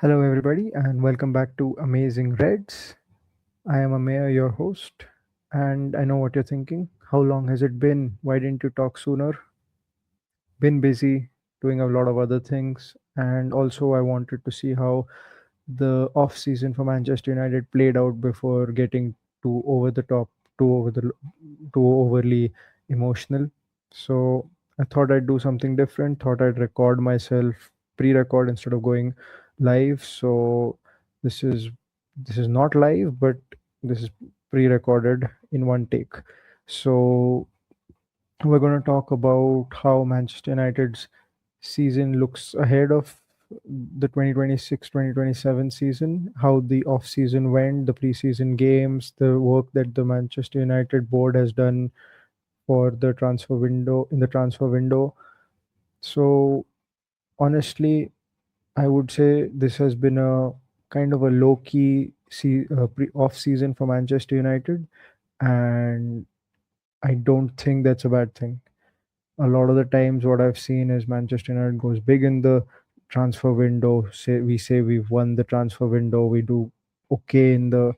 Hello, everybody, and welcome back to Ameyzing Reds. I am Ameya, your host, and I know what you're thinking. How long has it been? Why didn't you talk sooner? Been busy doing a lot of other things, and also I wanted to see how the off season for Manchester United played out before getting too over the top, too over the too overly emotional. So I thought I'd do something different. Thought I'd record myself, pre-record instead of going live. So this is this is not live, but this is pre-recorded in one take. So we're going to talk about how Manchester United's season looks ahead of the 2026-2027 season, how the off season went, the preseason games, the work that the Manchester United board has done for the transfer window in the transfer window. So honestly, I would say this has been a kind of a low key off season for Manchester United, and I don't think that's a bad thing. A lot of the times what I've seen is Manchester United goes big in the transfer window. Say we've won the transfer window, we do okay in the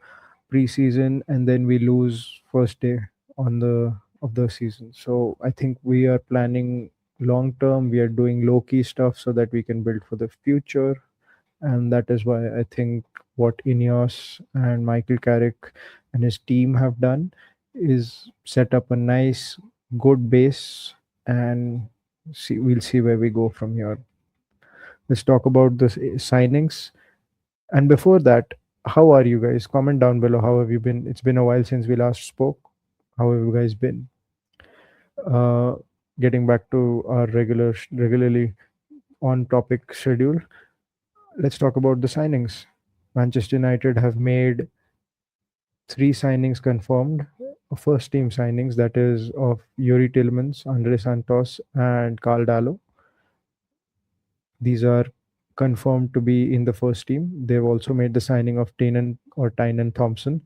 preseason, and then we lose first day on the of the season. So I think we are planning long term. We are doing low key stuff so that we can build for the future, and that is why I think what Ineos and Michael Carrick and his team have done is set up a nice, good base, and we'll see where we go from here. Let's talk about the signings. And before that, how are you guys? Comment down below. How have you been? It's been a while since we last spoke. How have you guys been? Uh, Getting back to our regularly on topic schedule, let's talk about the signings. Manchester United have made three signings confirmed. First team signings, that is of Yuri Tillmans, Andre Santos, and Carl Dallo. These are confirmed to be in the first team. They've also made the signing of Tynan Thompson.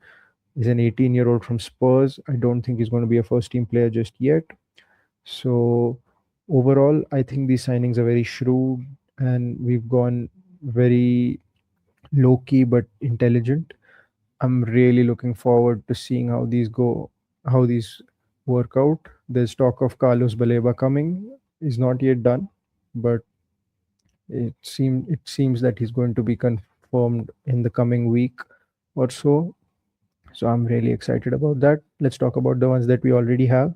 He's an 18-year-old from Spurs. I don't think he's going to be a first team player just yet. So overall, I think these signings are very shrewd, and we've gone very low key but intelligent. I'm really looking forward to seeing how these work out. There's talk of Carlos Baleba coming. Is not yet done, but it seems that he's going to be confirmed in the coming week or so. So I'm really excited about that. Let's talk about the ones that we already have.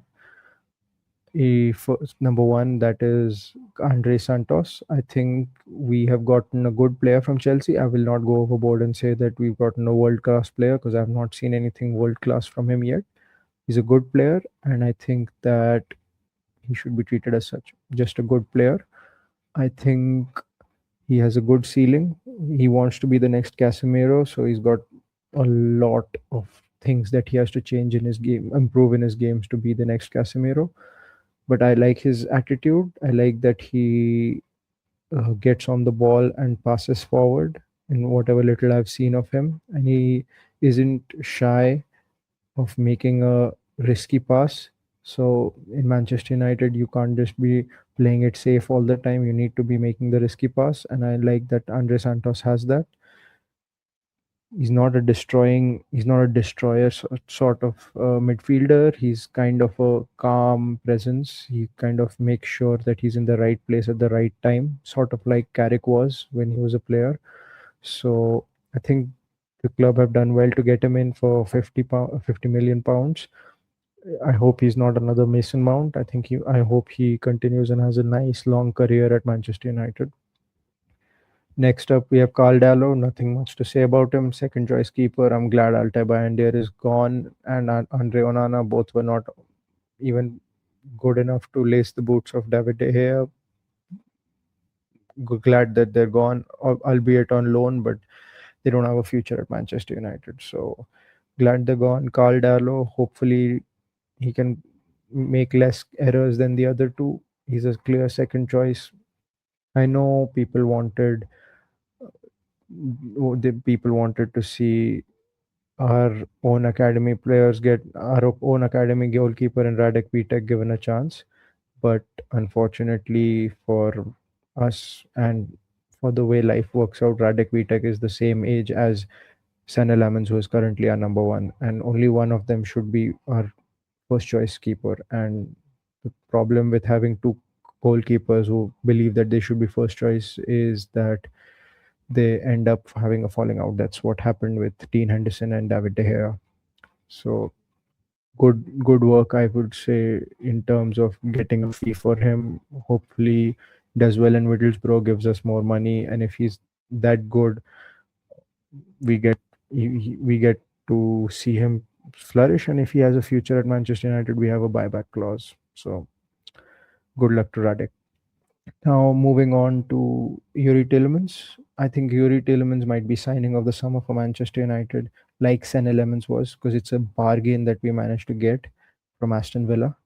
First, number one, that is Andre Santos. I think we have gotten a good player from Chelsea. I will not go overboard and say that we've gotten a world class player because I've not seen anything world class from him yet. He's a good player, and I think that he should be treated as such. Just a good player. I think he has a good ceiling. He wants to be the next Casemiro, so he's got a lot of things that he has to change in his game, improve in his games to be the next Casemiro. But I like his attitude. I like that he gets on the ball and passes forward in whatever little I've seen of him. And he isn't shy of making a risky pass. So in Manchester United, you can't just be playing it safe all the time. You need to be making the risky pass. And I like that Andre Santos has that. He's not a destroyer sort of midfielder. He's kind of a calm presence. He kind of makes sure that he's in the right place at the right time, sort of like Carrick was when he was a player. So I think the club have done well to get him in for 50 million pounds. I hope he's not another Mason Mount. I hope he continues and has a nice long career at Manchester United. Next up, we have Carl Dallo. Nothing much to say about him. Second choice keeper. I'm glad Altay Bayindir is gone, and Andre Onana. Both were not even good enough to lace the boots of David De Gea. Glad that they're gone, albeit on loan, but they don't have a future at Manchester United. So glad they're gone. Carl Dallo. Hopefully, he can make less errors than the other two. He's a clear second choice. I know people wanted to see our own academy players get our own academy goalkeeper and Radek Pitek given a chance. But unfortunately for us and for the way life works out, Radek Vitek is the same age as Sana Lemons, who is currently our number one, and only one of them should be our first choice keeper. And the problem with having two goalkeepers who believe that they should be first choice is that they end up having a falling out. That's what happened with Dean Henderson and David De Gea. So good work, I would say, in terms of getting a fee for him. Hopefully, does well in Middlesbrough, gives us more money, and if he's that good, we get we get to see him flourish. And if he has a future at Manchester United, we have a buyback clause. So good luck to Radek. Now moving on to Yuri Tillemans. I think Yuri Tillemans might be signing of the summer for Manchester United, like Sen Lemons was, because it's a bargain that we managed to get from Aston Villa.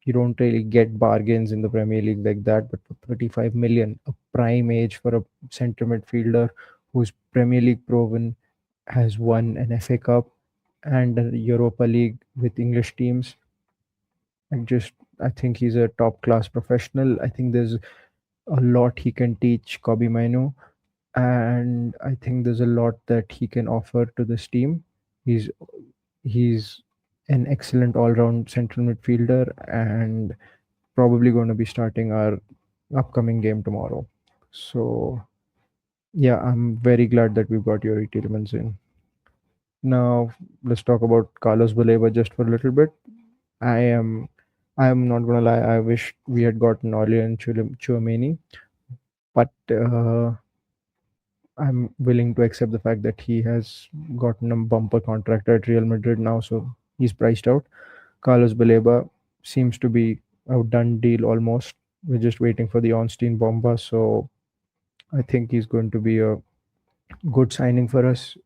You don't really get bargains in the Premier League like that, but for 35 million, a prime age for a centre midfielder who's Premier League proven, has won an FA Cup and a Europa League with English teams. I think he's a top class professional. I think there's a lot he can teach Kobe Mainu, and I think there's a lot that he can offer to this team. He's he's an excellent all-round central midfielder and probably going to be starting our upcoming game tomorrow. So yeah, I'm very glad that we've got Yuri Tielemans in. Now let's talk about Carlos Baleba just for a little bit. I am I am not gonna lie. I wish we had gotten Aurelien Chouameni, but I'm willing to accept the fact that he has gotten a bumper contract at Real Madrid now, so he's priced out. Carlos Baleba seems to be a done deal almost. We're just waiting for the Ornstein Bomba, so I think he's going to be a good signing for us.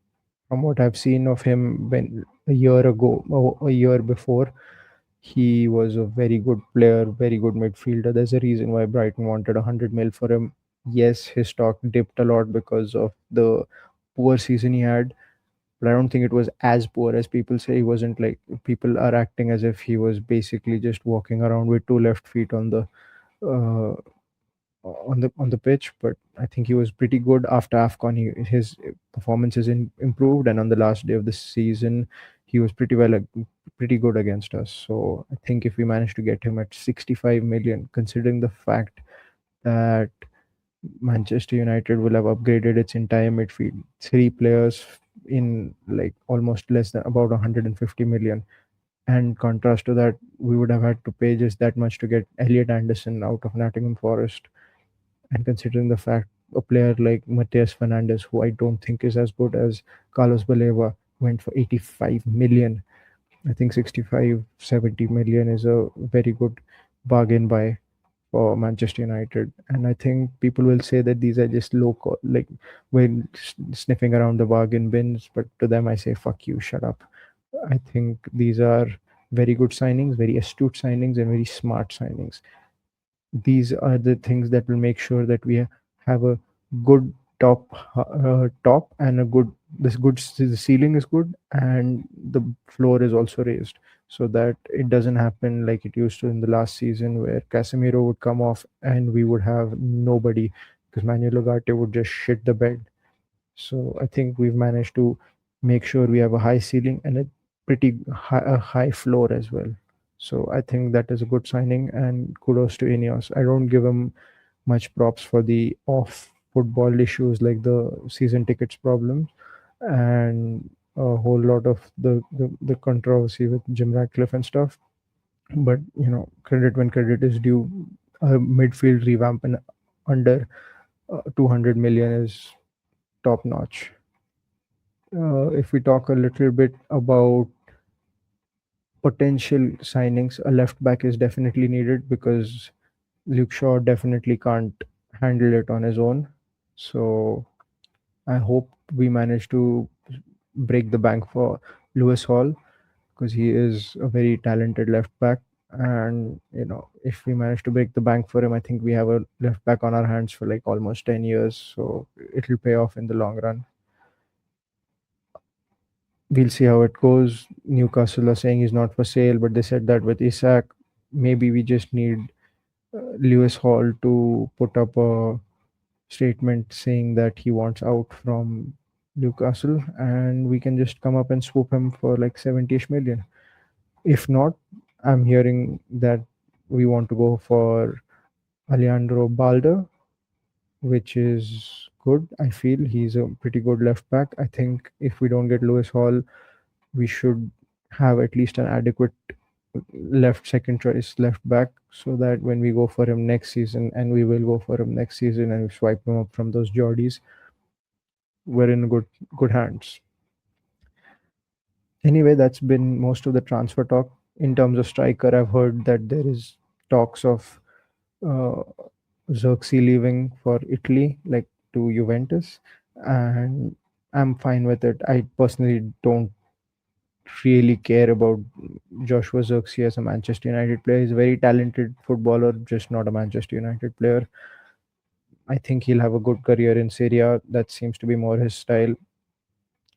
From what I've seen of him when a year ago or a year before, he was a very good player, very good midfielder. There's a reason why Brighton wanted 100 mil for him. Yes, his stock dipped a lot because of the poor season he had, but I don't think it was as poor as people say. He wasn't like people are acting as if he was basically just walking around with two left feet uh, on the pitch. But I think he was pretty good after AFCON. His performances improved, and on the last day of the season, he was pretty good against us. So I think if we manage to get him at 65 million, considering the fact that Manchester United will have upgraded its entire midfield, three players in like almost less than about 150 million. And contrast to that, we would have had to pay just that much to get Elliot Anderson out of Nottingham Forest. And considering the fact a player like Mateus Fernandez, who I don't think is as good as Carlos Baleba, went for 85 million. I think 65, 70 million is a very good bargain buy for Manchester United. And I think people will say that these are just like when sniffing around the bargain bins. But to them, I say, fuck you, shut up. I think these are very good signings, very astute signings, and very smart signings. These are the things that will make sure that we have a good top and a good the ceiling is good and the floor is also raised, so that it doesn't happen like it used to in the last season where Casemiro would come off and we would have nobody because Manuel Ugarte would just shit the bed. So I think we've managed to make sure we have a high ceiling and a high floor as well. So I think that is a good signing and kudos to Ineos. I don't give him much props for the off football issues like the season tickets problems and a whole lot of the controversy with Jim Ratcliffe and stuff. But credit when credit is due. A midfield revamp and under 200 million is top notch. If we talk a little bit about potential signings, a left back is definitely needed because Luke Shaw definitely can't handle it on his own. So I hope we manage to break the bank for Lewis Hall because he is a very talented left back. And if we manage to break the bank for him, I think we have a left back on our hands for like almost 10 years. So it'll pay off in the long run. We'll see how it goes. Newcastle are saying he's not for sale, but they said that with Isak, maybe we just need Lewis Hall to put up a statement saying that he wants out from Newcastle, and we can just come up and swoop him for like 70ish million. If not, I'm hearing that we want to go for Alejandro Balde, which is good. I feel he's a pretty good left back. I think if we don't get Lewis Hall, we should have at least an adequate left second choice left back, so that when we go for him next season, and we will go for him next season, and we swipe him up from those Geordies, we're in good hands. Anyway, that's been most of the transfer talk. In terms of striker, I've heard that there is talks of uh, Xerxes leaving for Italy, like to Juventus, and I'm fine with it. I personally don't really care about Joshua Xerxes as a Manchester United player. He's a very talented footballer, just not a Manchester United player. I think he'll have a good career in Serie A. That seems to be more his style.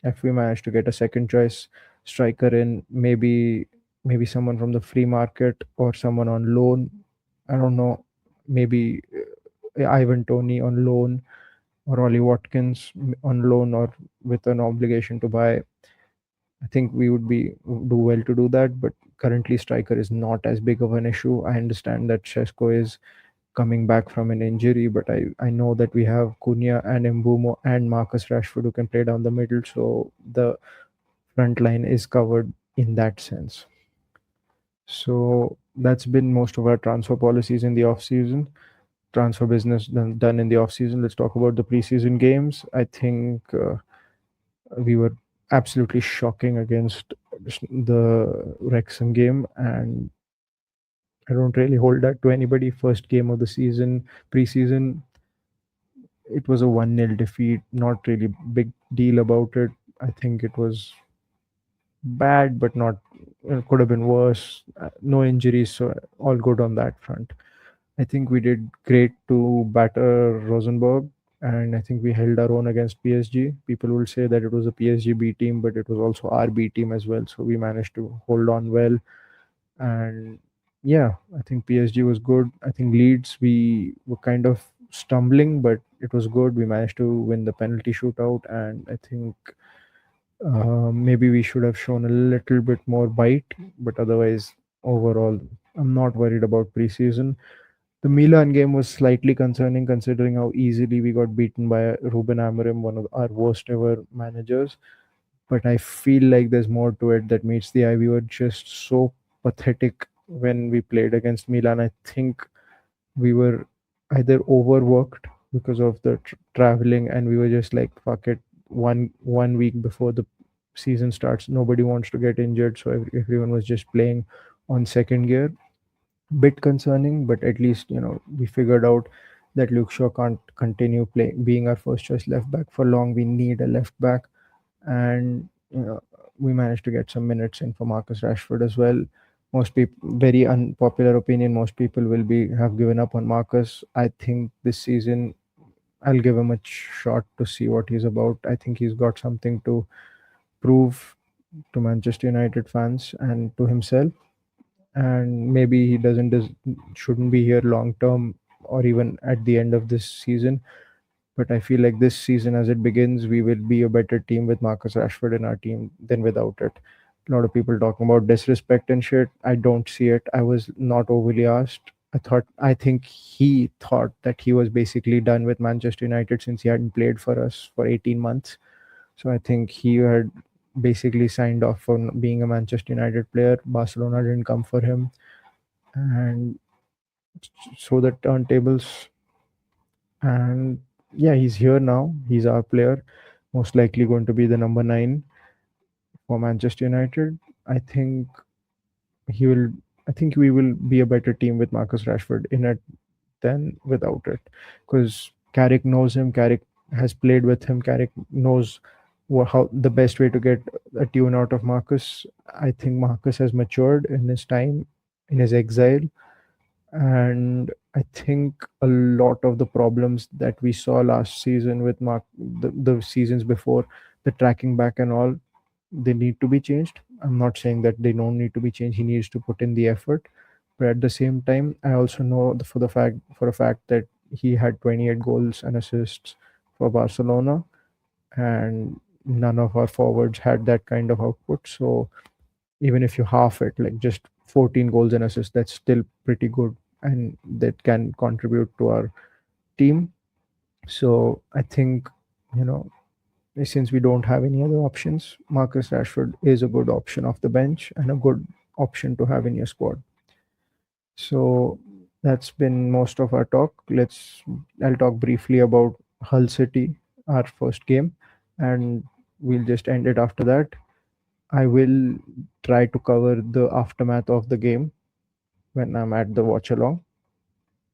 If we manage to get a second choice striker in, maybe someone from the free market or someone on loan. I don't know. Maybe Ivan Tony on loan, or Ollie Watkins on loan, or with an obligation to buy. I think we would be do well to do that, but currently striker is not as big of an issue. I understand that Shesko is coming back from an injury, but I know that we have Cunha and Mbumo and Marcus Rashford who can play down the middle, so the front line is covered in that sense. So that's been most of our transfer policies in the off season. Transfer business done in the off season. Let's talk about the preseason games. I think we were absolutely shocking against the Wrexham game, and I don't really hold that to anybody. First game of the season, preseason, it was a 1-0 defeat. Not really big deal about it. I think it was bad, but not, could have been worse. No injuries, so all good on that front. I think we did great to batter Rosenborg, and I think we held our own against PSG. People will say that it was a PSG B team, but it was also our B team as well. So we managed to hold on well, and yeah, I think PSG was good. I think Leeds, we were kind of stumbling, but it was good. We managed to win the penalty shootout, and I think maybe we should have shown a little bit more bite, but otherwise, overall, I'm not worried about preseason. The Milan game was slightly concerning considering how easily we got beaten by Ruben Amorim, one of our worst ever managers. But I feel like there's more to it that meets the eye. We were just so pathetic when we played against Milan. I think we were either overworked because of the traveling, and we were just like, fuck it. One week before the season starts, nobody wants to get injured, so everyone was just playing on second gear. Bit concerning, but at least we figured out that Luke Shaw can't continue playing being our first choice left back for long. We need a left back, and we managed to get some minutes in for Marcus Rashford as well. Most people, very unpopular opinion, most people will be have given up on Marcus. I think this season I'll give him a shot to see what he's about. I think he's got something to prove to Manchester United fans and to himself, and maybe he shouldn't be here long term or even at the end of this season. But I feel like this season, as it begins, we will be a better team with Marcus Rashford in our team than without it. A lot of people talking about disrespect and shit. I don't see it. I was not overly asked. I think he thought that he was basically done with Manchester United since he hadn't played for us for 18 months. So I think he had basically signed off on being a Manchester United player. Barcelona didn't come for him, and so the turntables. And yeah, he's here now. He's our player, most likely going to be the number 9 for Manchester United. I think he will. I think we will be a better team with Marcus Rashford in it than without it, because Carrick knows him. Carrick has played with him. Carrick knows how the best way to get a tune out of Marcus. I think Marcus has matured in his time, in his exile, and I think a lot of the problems that we saw last season with the seasons before, the tracking back and all, they need to be changed. I'm not saying that they don't need to be changed. He needs to put in the effort, but at the same time, I also know for a fact that he had 28 goals and assists for Barcelona, and none of our forwards had that kind of output. So even if you half it, like just 14 goals and assists, that's still pretty good, and that can contribute to our team. So I think, you know, since we don't have any other options, Marcus Rashford is a good option off the bench and a good option to have in your squad. So that's been most of our talk. I'll talk briefly about Hull City, our first game, and we'll just end it after that. I will try to cover the aftermath of the game when I'm at the watch along,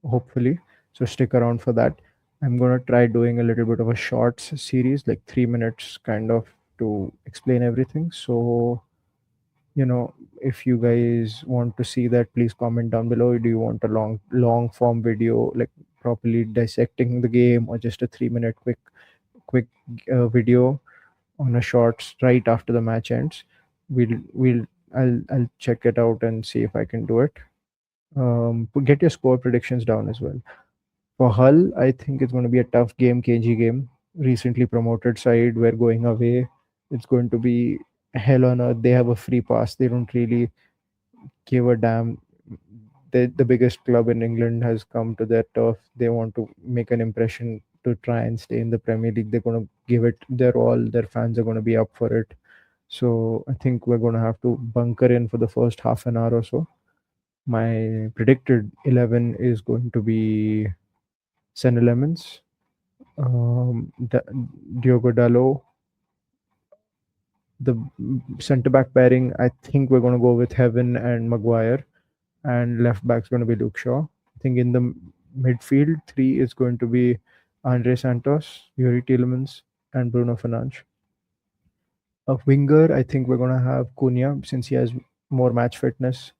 hopefully. So stick around for that. I'm gonna try doing a little bit of a shorts series, like 3 minutes kind of, to explain everything. So, if you guys want to see that, please comment down below. Do you want a long form video, like properly dissecting the game, or just a 3 minute quick video on a shorts right after the match ends? We'll I'll check it out and see if I can do it. Get your score predictions down as well. For Hull, I think it's going to be a tough game, KG game. Recently promoted side, we're going away. It's going to be hell on earth. They have a free pass. They don't really give a damn. The biggest club in England has come to their turf. They want to make an impression to try and stay in the Premier League. They're going to give it their all. Their fans are going to be up for it. So I think we're going to have to bunker in for the first half an hour or so. My predicted 11 is going to be Sen Lemons, Diogo Dalot. The centre back pairing, I think we're going to go with Heaven and Maguire, and left back's going to be Luke Shaw. I think in the midfield, three is going to be Andre Santos, Yuri Tielemans, and Bruno Fernandes. A winger, I think we're going to have Cunha, since he has more match fitness,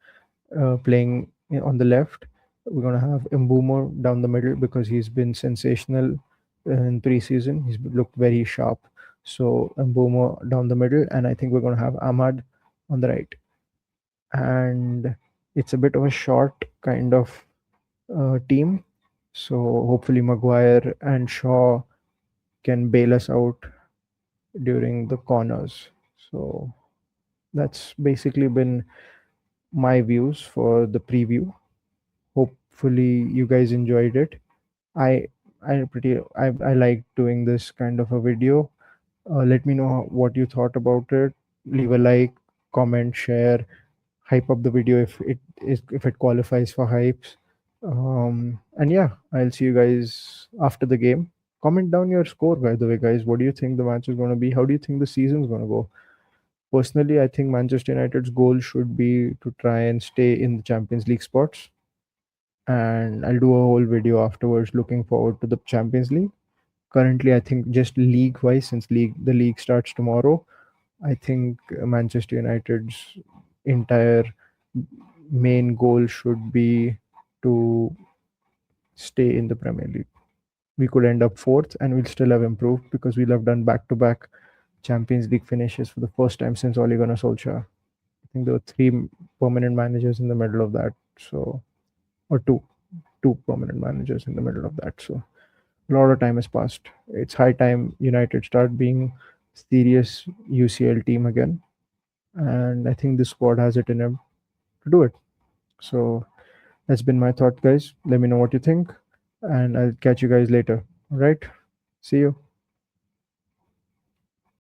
playing on the left. We're going to have Mbumo down the middle because he's been sensational in preseason. He's looked very sharp. So Mbumo down the middle, and I think we're going to have Ahmad on the right. And it's a bit of a short kind of team. So hopefully Maguire and Shaw can bail us out during the corners. So that's basically been my views for the preview. Hopefully you guys enjoyed it. I I like doing this kind of a video. Let me know what you thought about it. Leave a like, comment, share, hype up the video if it qualifies for hypes. And yeah, I'll see you guys after the game. Comment down your score, by the way, guys. What do you think the match is going to be? How do you think the season's going to go? Personally, I think Manchester United's goal should be to try and stay in the Champions League spots. And I'll do a whole video afterwards looking forward to the Champions League. Currently, I think just league wise, since the league starts tomorrow, I think Manchester United's entire main goal should be to stay in the Premier League. We could end up fourth and we'll still have improved because we'll have done back to back Champions League finishes for the first time since Ole Gunnar Solskjaer. I think there were three permanent managers in the middle of that. So, or two permanent managers in the middle of that. So a lot of time has passed. It's high time United start being serious UCL team again, and I think this squad has it in them to do it. So that's been my thought, guys. Let me know what you think, and I'll catch you guys later. All right, see you.